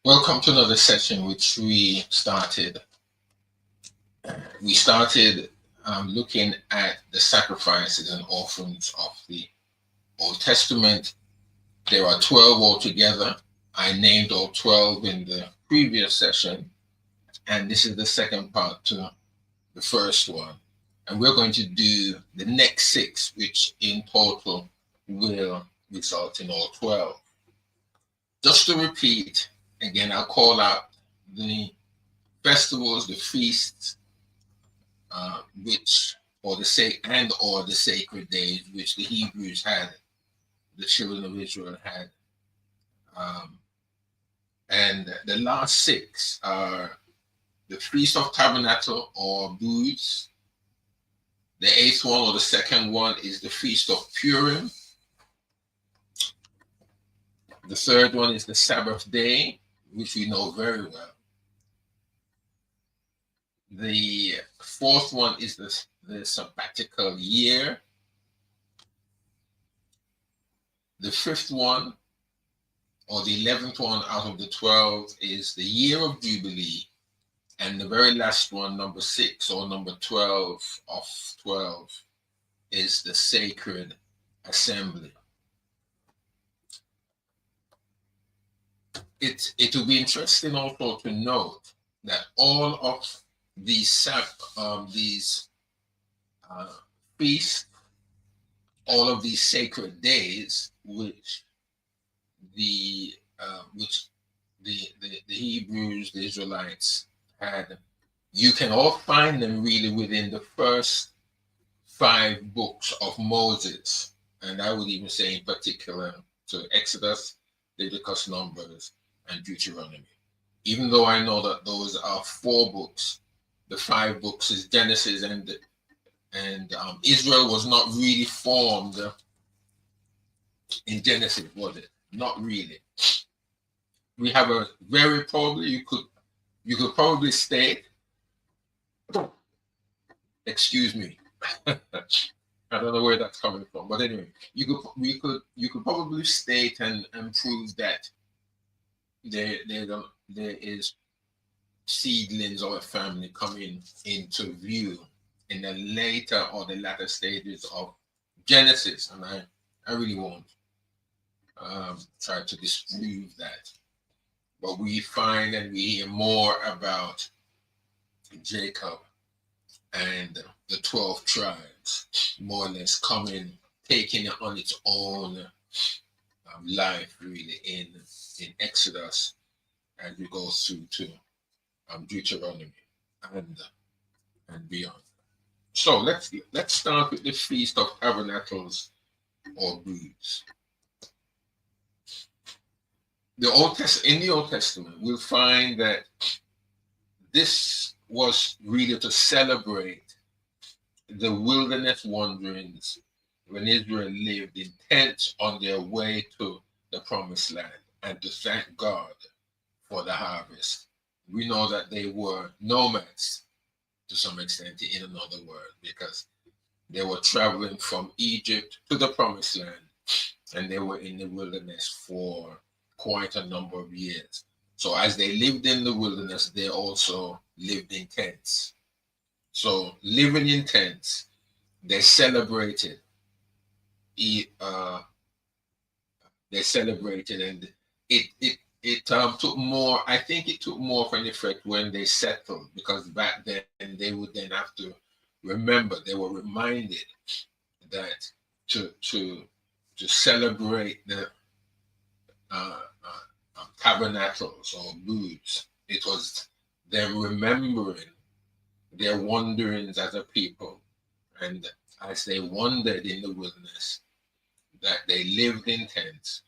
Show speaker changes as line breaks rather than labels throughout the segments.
Welcome to another session which we started. We started looking at the sacrifices and offerings of the Old Testament. There are 12 altogether. I named all 12 in the previous session, and this is the second part to the first one. And we're going to do the next six, which in total will result in all 12. Just to repeat, again, I'll call out the festivals, the feasts, which or the sacred days which the Hebrews had, the children of Israel had, um, and the last six are the Feast of Tabernacle or Booths. The eighth one or the second one is the Feast of Purim. The third one is the Sabbath day, which we know very well. The fourth one is the sabbatical year. The fifth one, or the 11th one out of the 12, is the year of Jubilee. And the very last one, number 6 or number 12 of 12, is the sacred assembly. It will be interesting also to note that all of these feasts, all of these sacred days, which the Hebrews, the Israelites had, you can all find them really within the first 5 books of Moses, and I would even say in particular to Exodus, Leviticus, Numbers, and Deuteronomy. Even though I know that those are 4 books, the 5 books is Genesis, and Israel was not really formed in Genesis, was it? Not really. We have a very probably you could probably state, excuse me, I don't know where that's coming from, but anyway, you could probably state and prove that there is seedlings of a family coming into view in the later or the latter stages of Genesis, and I really won't try to disprove that. But we find and we hear more about Jacob and the 12 tribes, more or less taking it on its own life, really, in Exodus as we go through to Deuteronomy and beyond. So let's start with the Feast of Tabernacles or Booths. In the Old Testament, we'll find that this was really to celebrate the wilderness wanderings when Israel lived in tents on their way to the Promised Land, and to thank God for the harvest. We know that they were nomads to some extent, in another word, because they were traveling from Egypt to the Promised Land, and they were in the wilderness for quite a number of years. So as they lived in the wilderness, they also lived in tents. So living in tents, they celebrated. And it took more. I think it took more of an effect when they settled, because back then they would then have to remember. They were reminded that to celebrate the tabernacles or booths, it was them remembering their wanderings as a people, and as they wandered in the wilderness, that they lived in tents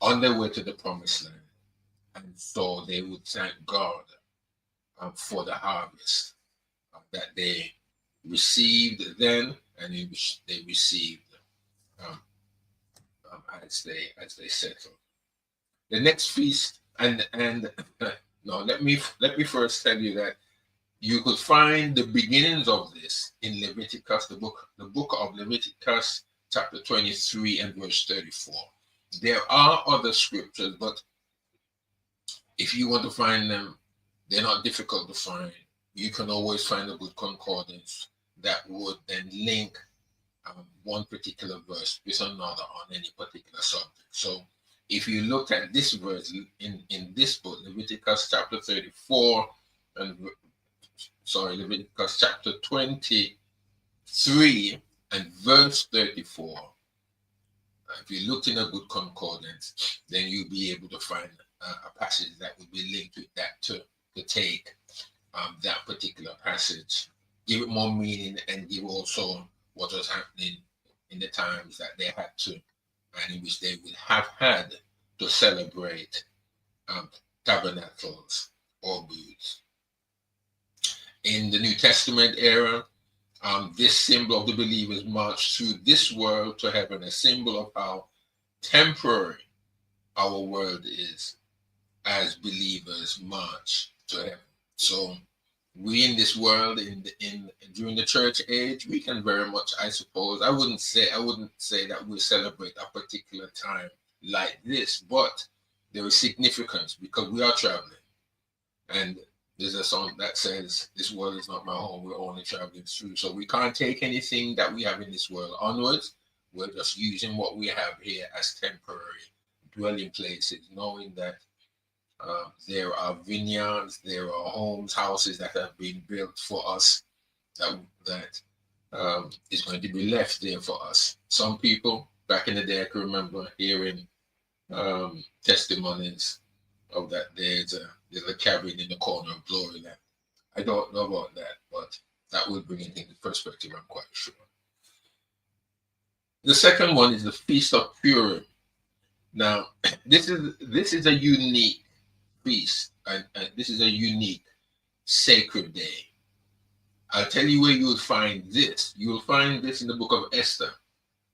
on their way to the Promised Land, and so they would thank God for the harvest that they received then, and they received um, as they settled. The next feast, and no, let me first tell you that you could find the beginnings of this in Leviticus, the book of Leviticus, chapter 23 and verse 34. There are other scriptures, but If you want to find them, they're not difficult to find. You can always find a good concordance that would then link one particular verse with another on any particular subject. So if you look at this verse in this book, Leviticus chapter 34 and Leviticus chapter 23 and verse 34, if you look in a good concordance, then you'll be able to find a passage that would be linked with that to take that particular passage, give it more meaning, and give also what was happening in the times that they had to, and in which they would have had to celebrate tabernacles or booths. In the New Testament era, this symbol of the believers marched through this world to heaven, a symbol of how temporary our world is as believers march to heaven. So we in this world, during the church age, we can very much, I suppose, I wouldn't say that we celebrate a particular time like this, but there is significance because we are traveling. And there's a song that says, "This world is not my home, we're only traveling through." So we can't take anything that we have in this world onwards. We're just using what we have here as temporary dwelling places, knowing that there are vineyards, there are homes, houses that have been built for us that is going to be left there for us. Some people back in the day, I can remember hearing testimonies of that. There's a cabin in the corner of Glory Land. I don't know about that, but that will bring it into perspective, I'm quite sure. The second one is the Feast of Purim. Now, this is a unique feast, and this is a unique sacred day. I'll tell you where you will find this. You will find this in the book of Esther.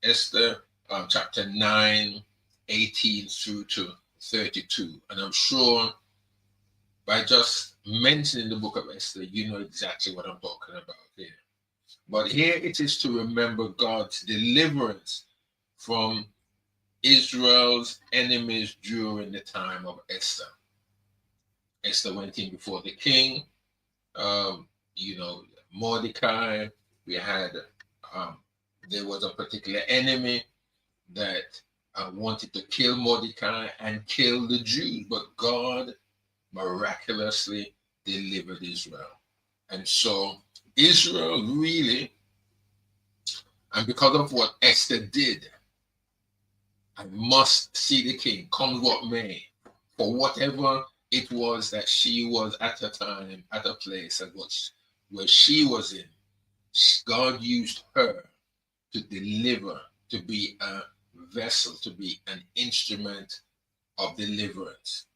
Esther chapter 9, 18 through to 32. And I'm sure by just mentioning the book of Esther, you know exactly what I'm talking about here. But here it is to remember God's deliverance from Israel's enemies during the time of Esther. Esther went in before the king. Mordecai. We had there was a particular enemy that wanted to kill Mordecai and kill the Jews, but God miraculously delivered Israel. And so Israel really, and because of what Esther did, I must see the king, come what may, for whatever it was that she was at a time, at a place where she was in. God used her to deliver, to be a vessel, to be an instrument of deliverance.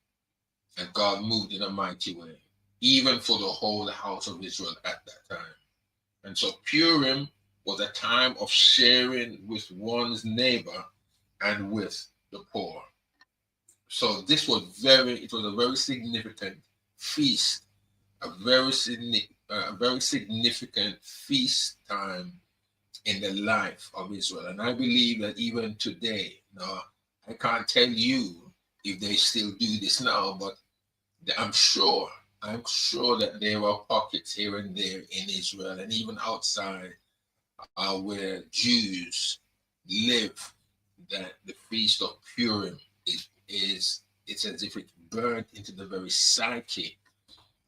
And God moved in a mighty way, even for the whole house of Israel at that time. And so Purim was a time of sharing with one's neighbor and with the poor. So it was a very significant feast, a very significant feast time in the life of Israel. And I believe that even today, now I can't tell you if they still do this now, but I'm sure that there are pockets here and there in Israel and even outside where Jews live, that the Feast of Purim it's as if it's burned into the very psyche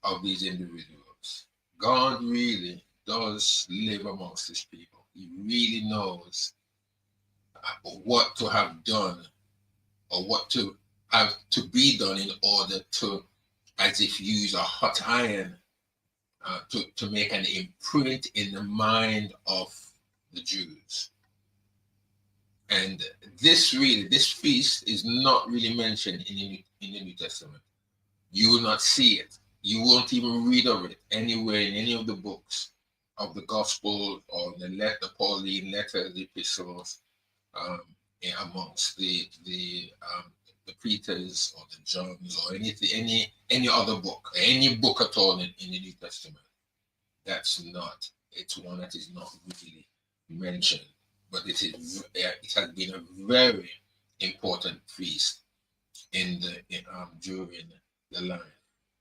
of these individuals. God really does live amongst his people. He really knows what to have done or what to have to be done in order to, as if use a hot iron to make an imprint in the mind of the Jews. And this feast is not really mentioned in the New Testament. You will not see it. You won't even read of it anywhere in any of the books of the Gospel or the Pauline letters, the epistles, amongst the Peters or the Johns or any other book, any book at all in the New Testament. It's one that is not really mentioned. But it has been a very important feast during the line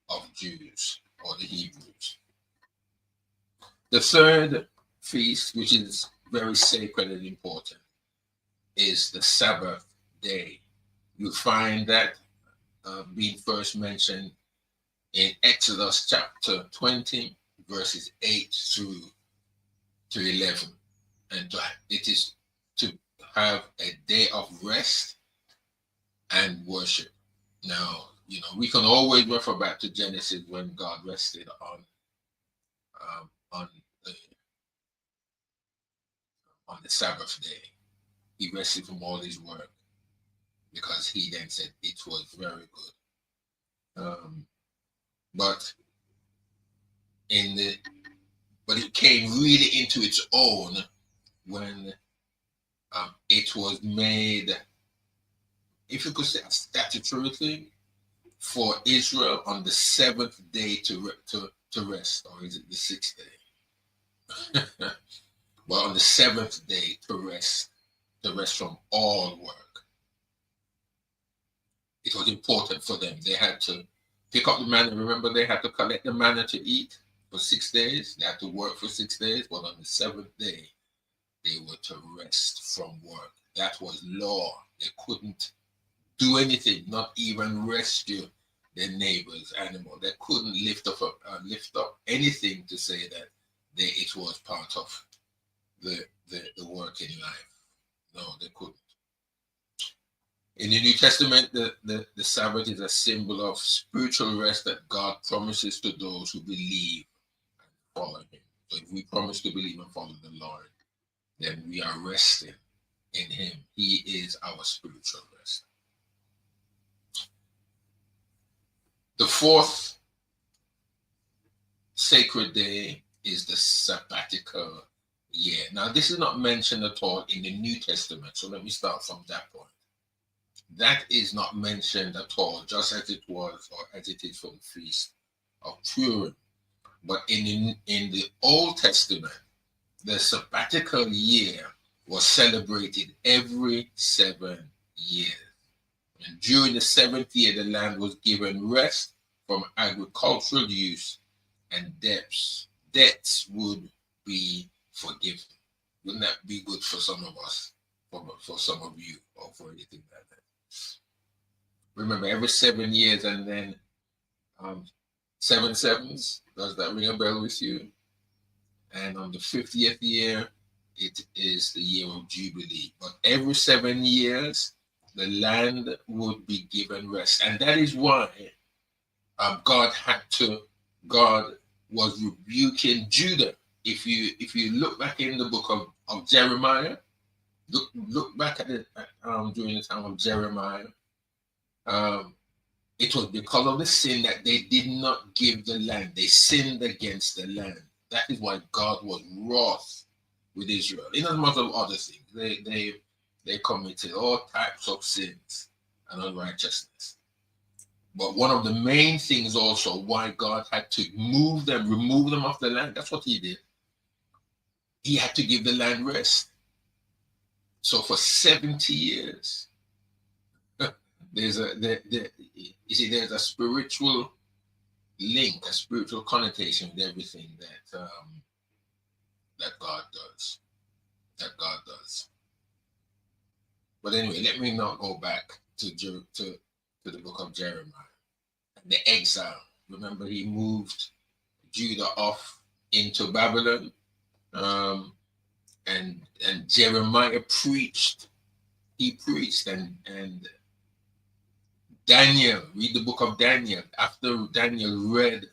of Jews or the Hebrews. The third feast, which is very sacred and important, is the Sabbath day. You find that being first mentioned in Exodus chapter 20, verses 8 through to 11. And it is to have a day of rest and worship. Now, we can always refer back to Genesis when God rested on the Sabbath day. He rested from all his work because he then said it was very good. But it came really into its own when it was made, if you could say, a statutory thing for Israel on the seventh day to rest, or is it the sixth day? Well, on the seventh day to rest from all work. It was important for them. They had to pick up the manna. Remember, they had to collect the manna to eat for 6 days. They had to work for 6 days, but on the seventh day, they were to rest from work. That was law. They couldn't do anything, not even rescue their neighbor's animal. They couldn't lift up anything to say that it was part of the work in life. No, they couldn't. In the New Testament, the Sabbath is a symbol of spiritual rest that God promises to those who believe and follow him. So if we promise to believe and follow the Lord, then we are resting in him. He is our spiritual rest. The fourth sacred day is the sabbatical year. Now, this is not mentioned at all in the New Testament, so let me start from that point. That is not mentioned at all, just as it was or as it is for the Feast of Purim. But in the Old Testament, the sabbatical year was celebrated every 7 years. And during the 7th year, the land was given rest from agricultural use, and debts would be forgiven. Wouldn't that be good for some of us, for some of you, or for anything like that? Remember, every 7 years, and then 7 sevens. Does that ring a bell with you? And on the 50th year, it is the year of Jubilee. But every 7 years, the land would be given rest. And that is why God was rebuking Judah. If you look back in the book of Jeremiah, look back at it during the time of Jeremiah, it was because of the sin that they did not give the land. They sinned against the land. That is why God was wroth with Israel. In as much of other things, they committed all types of sins and unrighteousness. But one of the main things also why God had to remove them off the land, that's what he did. He had to give the land rest. So for 70 years, there's a spiritual link, a spiritual connotation with everything that God does. But anyway, let me not go back to the book of Jeremiah. The exile. Remember, he moved Judah off into Babylon, and Jeremiah preached. He preached, and Daniel, read the book of Daniel. After Daniel read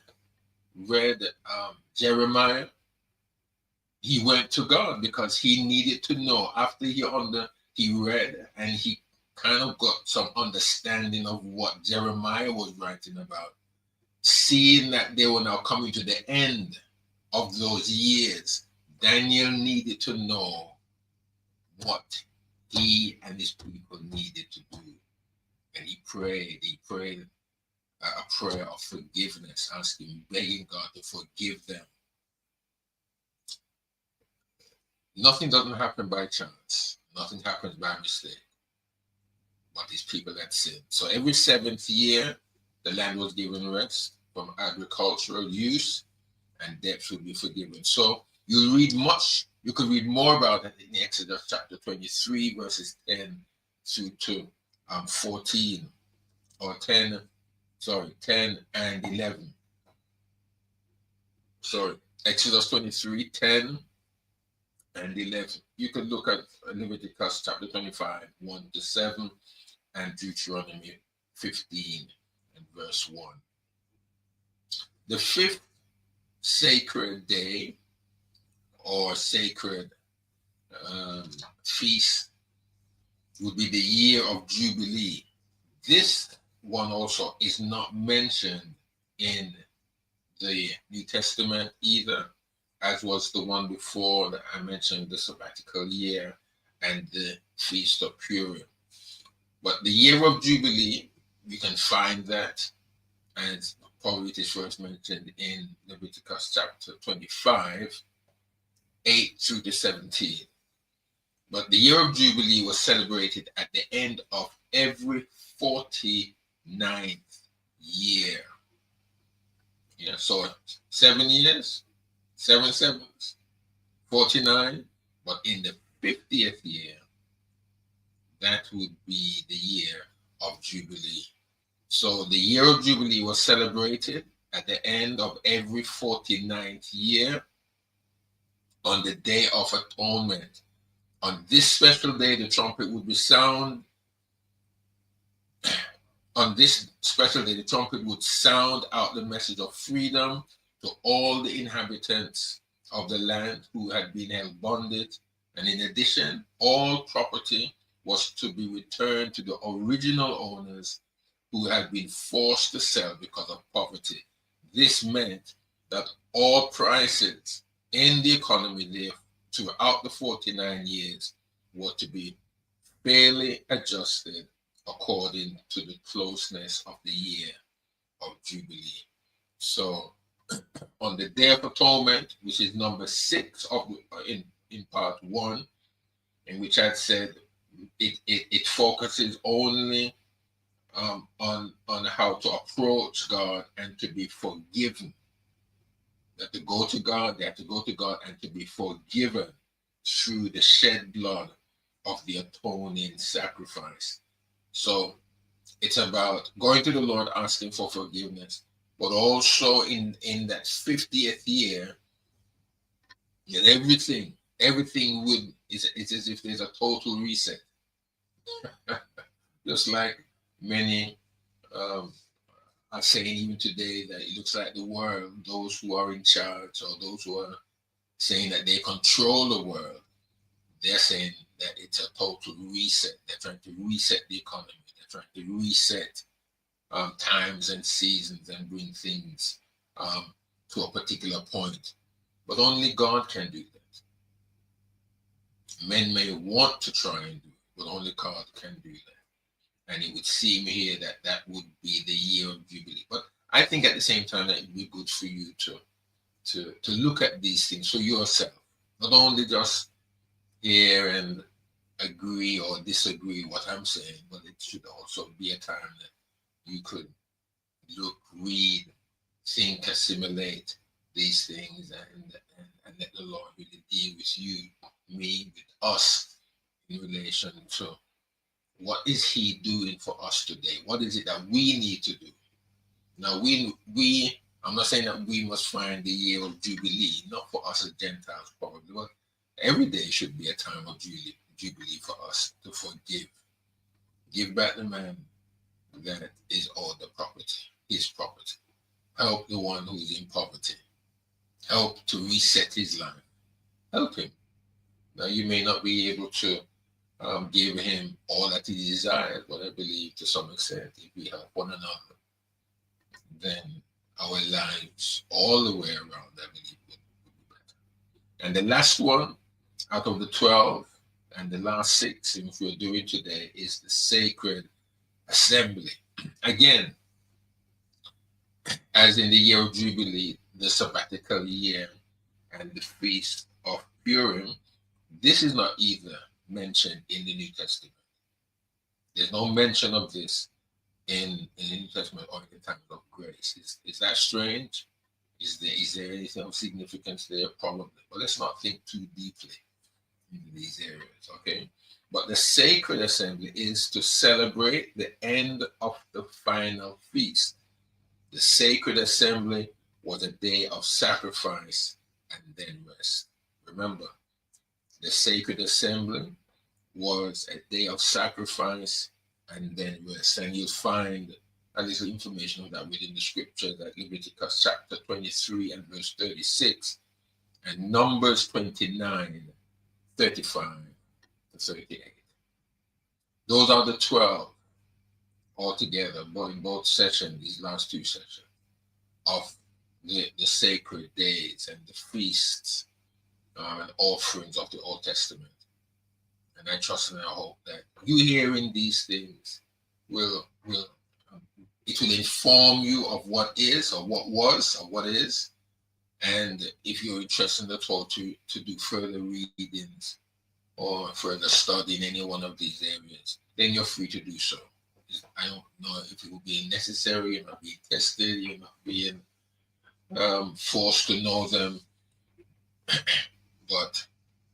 Jeremiah, he went to God because he needed to know. After he read and he kind of got some understanding of what Jeremiah was writing about, seeing that they were now coming to the end of those years, Daniel needed to know what he and his people needed to do. And he prayed a prayer of forgiveness, begging God to forgive them. Nothing doesn't happen by chance. Nothing happens by mistake. But these people had sinned. So every 7th year, The land was given rest from agricultural use, and debts will be forgiven. So you could read more about it in Exodus chapter 23, verses 10 through to 14, or 10 and 11. Sorry, Exodus 23, 10 and 11. You could look at Leviticus chapter 25, 1 to 7, and Deuteronomy 15 and verse 1. The fifth sacred day or sacred feast would be the year of Jubilee. This one also is not mentioned in the New Testament either, as was the one before that I mentioned, the sabbatical year and the Feast of Purim. But the year of Jubilee, you can find that, and probably it is first mentioned in Leviticus chapter 25, 8 through to 17. But the year of Jubilee was celebrated at the end of every 49th year. Yeah, so 7 years, 7 sevens, 49, but in the 50th year, that would be the year of Jubilee. So the year of Jubilee was celebrated at the end of every 49th year on the Day of Atonement. On this special day, the trumpet would be sound. On this special day, the trumpet would sound out the message of freedom to all the inhabitants of the land who had been held bondage. And in addition, all property was to be returned to the original owners who had been forced to sell because of poverty. This meant that all prices in the economy there throughout the 49 years were to be fairly adjusted according to the closeness of the year of Jubilee. So on the Day of Atonement, which is number 6 in part 1, in which I said it focuses only on how to approach God and to be forgiven. That to go to God, they have to go to God and to be forgiven through the shed blood of the atoning sacrifice. So it's about going to the Lord, asking for forgiveness, but also in that 50th year, and everything it's as if there's a total reset. Just like many are saying even today that it looks like the world, those who are in charge or those who are saying that they control the world, they're saying that it's a total reset. They're trying to reset the economy. They're trying to reset times and seasons and bring things to a particular point. But only God can do that. Men may want to try and do it, but only God can do that. And it would seem here that that would be the year of Jubilee. But I think at the same time that it would be good for you to look at these things for yourself. Not only just hear and agree or disagree what I'm saying, but it should also be a time that you could look, read, think, assimilate these things, and let the Lord really deal with you, me, with us in relation to what is He doing for us today? What is it that we need to do? Now, I'm not saying that we must find the year of Jubilee, not for us as Gentiles probably, but every day should be a time of Jubilee for us to forgive. Give back the man that is owed the property, his property. Help the one who is in poverty. Help to reset his life. Help him. Now, you may not be able to give him all that he desires, but I believe to some extent, if we help one another, then our lives all the way around, I believe, would be better. And the last one out of the 12 and the last 6, if we're doing today, is the sacred assembly. Again, as in the year of Jubilee, the sabbatical year, and the Feast of Purim, this is not either mentioned in the New Testament. There's no mention of this in the New Testament or in the times of grace. Is that strange? Is there anything of significance there? Probably. But let's not think too deeply into these areas, okay? But the sacred assembly is to celebrate the end of the final feast. The sacred assembly was a day of sacrifice and then rest. Remember, the sacred assembly was a day of sacrifice and then rest. And you'll find a little information of that within the scriptures at Leviticus chapter 23 and verse 36 and Numbers 29, 35 to 38. Those are the 12 altogether, but in both sessions, these last two sessions, of the sacred days and the feasts and offerings of the Old Testament. And I trust and I hope that you hearing these things will it will inform you of what is or what was or what is. And if you're interested at all to do further readings or further study in any one of these areas, then you're free to do so. I don't know if it will be necessary, you're not being tested, you're not being forced to know them. But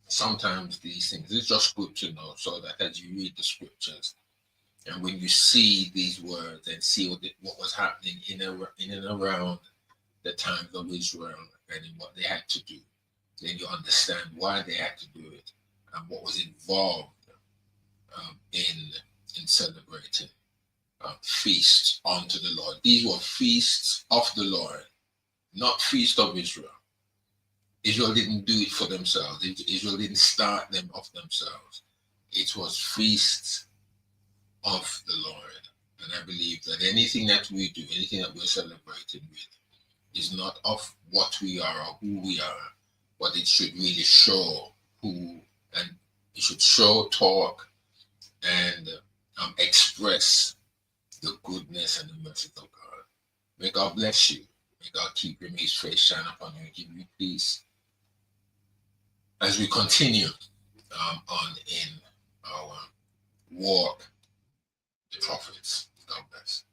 sometimes these things, it's just good to know so that as you read the scriptures and when you see these words and see what was happening in and around the times of Israel and in what they had to do, then you understand why they had to do it and what was involved in celebrating feasts unto the Lord. These were feasts of the Lord, not feast of Israel. Israel didn't do it for themselves. Israel didn't start them of themselves. It was feasts of the Lord. And I believe that anything that we do, anything that we're celebrating with, is not of what we are or who we are, but it should really show who, and it should show, talk, and express the goodness and the mercy of God. May God bless you. May God keep your His face shine upon you and give you peace as we continue on in our walk with the prophets. God bless.